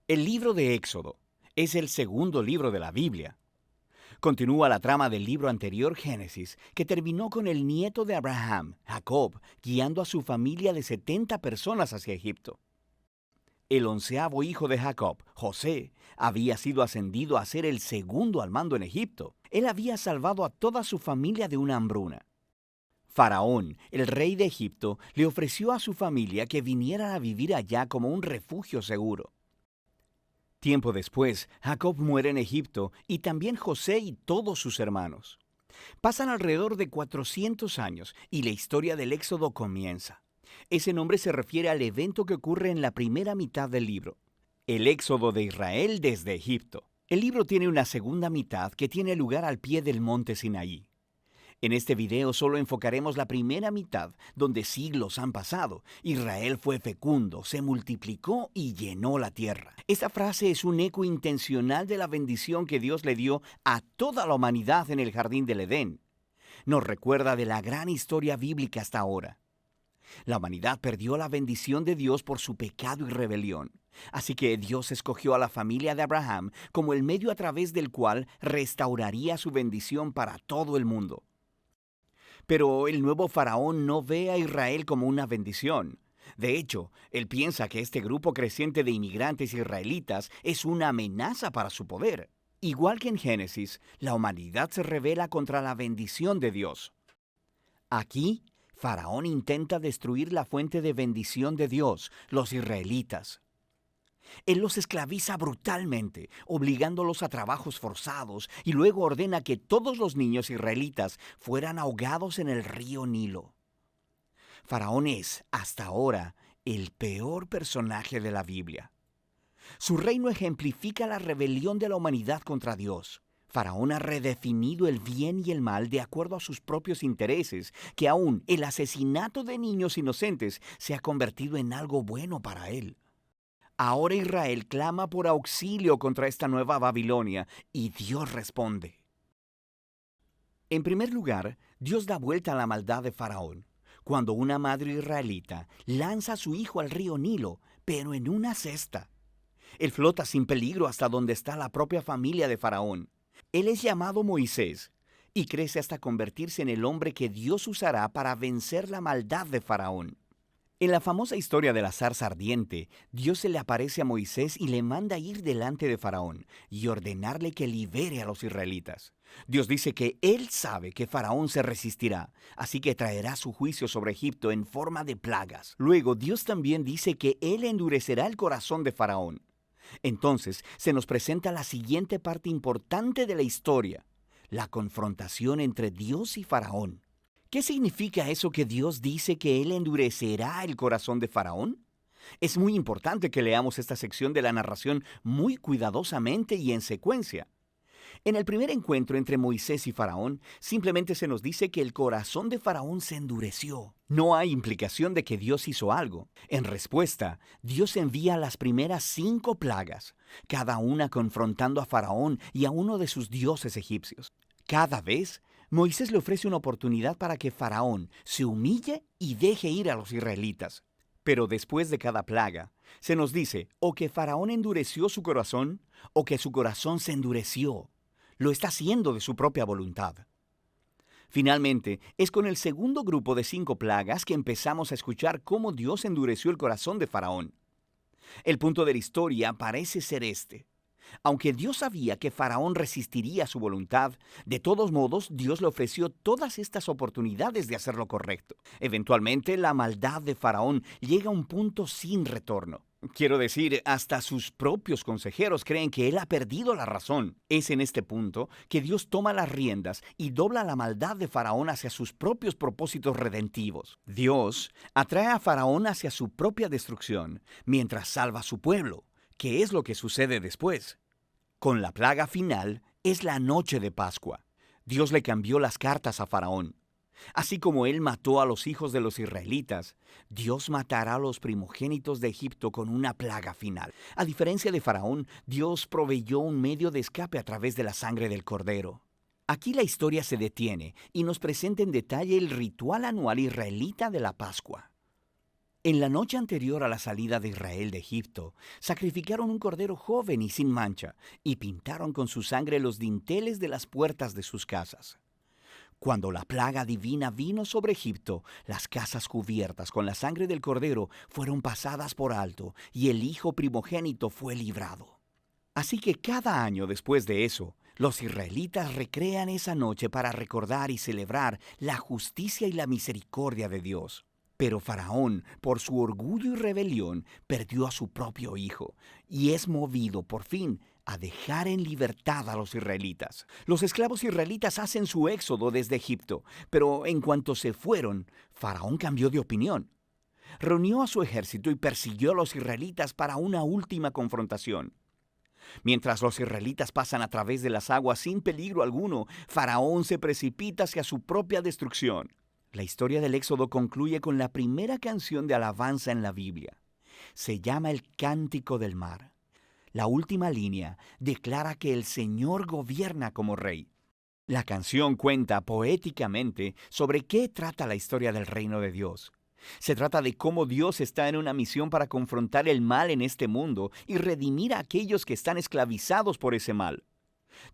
El libro de Éxodo es el segundo libro de la Biblia. Continúa la trama del libro anterior, Génesis, que terminó con el nieto de Abraham, Jacob, guiando a su familia de 70 personas hacia Egipto. El 11º hijo de Jacob, José, había sido ascendido a ser el segundo al mando en Egipto. Él había salvado a toda su familia de una hambruna. Faraón, el rey de Egipto, le ofreció a su familia que vinieran a vivir allá como un refugio seguro. Tiempo después, Jacob muere en Egipto y también José y todos sus hermanos. Pasan alrededor de 400 años y la historia del Éxodo comienza. Ese nombre se refiere al evento que ocurre en la primera mitad del libro, el Éxodo de Israel desde Egipto. El libro tiene una segunda mitad que tiene lugar al pie del monte Sinaí. En este video solo enfocaremos la primera mitad, donde siglos han pasado. Israel fue fecundo, se multiplicó y llenó la tierra. Esta frase es un eco intencional de la bendición que Dios le dio a toda la humanidad en el jardín del Edén. Nos recuerda de la gran historia bíblica hasta ahora. La humanidad perdió la bendición de Dios por su pecado y rebelión. Así que Dios escogió a la familia de Abraham como el medio a través del cual restauraría su bendición para todo el mundo. Pero el nuevo faraón no ve a Israel como una bendición. De hecho, él piensa que este grupo creciente de inmigrantes israelitas es una amenaza para su poder. Igual que en Génesis, la humanidad se rebela contra la bendición de Dios. Aquí, Faraón intenta destruir la fuente de bendición de Dios, los israelitas. Él los esclaviza brutalmente, obligándolos a trabajos forzados, y luego ordena que todos los niños israelitas fueran ahogados en el río Nilo. Faraón es, hasta ahora, el peor personaje de la Biblia. Su reino ejemplifica la rebelión de la humanidad contra Dios. Faraón ha redefinido el bien y el mal de acuerdo a sus propios intereses, que aún el asesinato de niños inocentes se ha convertido en algo bueno para él. Ahora Israel clama por auxilio contra esta nueva Babilonia y Dios responde. En primer lugar, Dios da vuelta a la maldad de Faraón, cuando una madre israelita lanza a su hijo al río Nilo, pero en una cesta. Él flota sin peligro hasta donde está la propia familia de Faraón. Él es llamado Moisés y crece hasta convertirse en el hombre que Dios usará para vencer la maldad de Faraón. En la famosa historia de la zarza ardiente, Dios se le aparece a Moisés y le manda ir delante de Faraón y ordenarle que libere a los israelitas. Dios dice que él sabe que Faraón se resistirá, así que traerá su juicio sobre Egipto en forma de plagas. Luego, Dios también dice que él endurecerá el corazón de Faraón. Entonces, se nos presenta la siguiente parte importante de la historia, la confrontación entre Dios y Faraón. ¿Qué significa eso que Dios dice que Él endurecerá el corazón de Faraón? Es muy importante que leamos esta sección de la narración muy cuidadosamente y en secuencia. En el primer encuentro entre Moisés y Faraón, simplemente se nos dice que el corazón de Faraón se endureció. No hay implicación de que Dios hizo algo. En respuesta, Dios envía las primeras 5 plagas, cada una confrontando a Faraón y a uno de sus dioses egipcios. Cada vez, Moisés le ofrece una oportunidad para que Faraón se humille y deje ir a los israelitas. Pero después de cada plaga, se nos dice o que Faraón endureció su corazón o que su corazón se endureció. Lo está haciendo de su propia voluntad. Finalmente, es con el segundo grupo de 5 plagas que empezamos a escuchar cómo Dios endureció el corazón de Faraón. El punto de la historia parece ser este. Aunque Dios sabía que Faraón resistiría su voluntad, de todos modos Dios le ofreció todas estas oportunidades de hacer lo correcto. Eventualmente, la maldad de Faraón llega a un punto sin retorno. Quiero decir, hasta sus propios consejeros creen que él ha perdido la razón. Es en este punto que Dios toma las riendas y dobla la maldad de Faraón hacia sus propios propósitos redentivos. Dios atrae a Faraón hacia su propia destrucción, mientras salva a su pueblo. ¿Qué es lo que sucede después? Con la plaga final es la noche de Pascua. Dios le cambió las cartas a Faraón. Así como él mató a los hijos de los israelitas, Dios matará a los primogénitos de Egipto con una plaga final. A diferencia de Faraón, Dios proveyó un medio de escape a través de la sangre del cordero. Aquí la historia se detiene y nos presenta en detalle el ritual anual israelita de la Pascua. En la noche anterior a la salida de Israel de Egipto, sacrificaron un cordero joven y sin mancha, y pintaron con su sangre los dinteles de las puertas de sus casas. Cuando la plaga divina vino sobre Egipto, las casas cubiertas con la sangre del cordero fueron pasadas por alto, y el hijo primogénito fue librado. Así que cada año después de eso, los israelitas recrean esa noche para recordar y celebrar la justicia y la misericordia de Dios. Pero Faraón, por su orgullo y rebelión, perdió a su propio hijo y es movido por fin a dejar en libertad a los israelitas. Los esclavos israelitas hacen su éxodo desde Egipto, pero en cuanto se fueron, Faraón cambió de opinión. Reunió a su ejército y persiguió a los israelitas para una última confrontación. Mientras los israelitas pasan a través de las aguas sin peligro alguno, Faraón se precipita hacia su propia destrucción. La historia del Éxodo concluye con la primera canción de alabanza en la Biblia. Se llama el Cántico del Mar. La última línea declara que el Señor gobierna como rey. La canción cuenta poéticamente sobre qué trata la historia del reino de Dios. Se trata de cómo Dios está en una misión para confrontar el mal en este mundo y redimir a aquellos que están esclavizados por ese mal.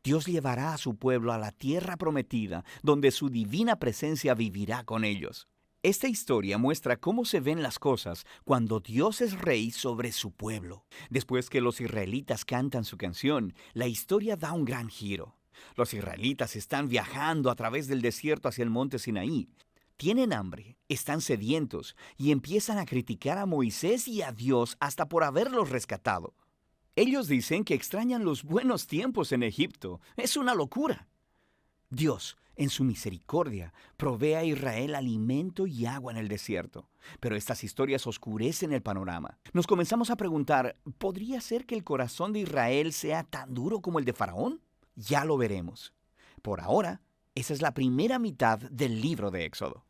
Dios llevará a su pueblo a la tierra prometida, donde su divina presencia vivirá con ellos. Esta historia muestra cómo se ven las cosas cuando Dios es rey sobre su pueblo. Después que los israelitas cantan su canción, la historia da un gran giro. Los israelitas están viajando a través del desierto hacia el monte Sinaí. Tienen hambre, están sedientos y empiezan a criticar a Moisés y a Dios hasta por haberlos rescatado. Ellos dicen que extrañan los buenos tiempos en Egipto. Es una locura. Dios, en su misericordia, provee a Israel alimento y agua en el desierto. Pero estas historias oscurecen el panorama. Nos comenzamos a preguntar, ¿podría ser que el corazón de Israel sea tan duro como el de Faraón? Ya lo veremos. Por ahora, esa es la primera mitad del libro de Éxodo.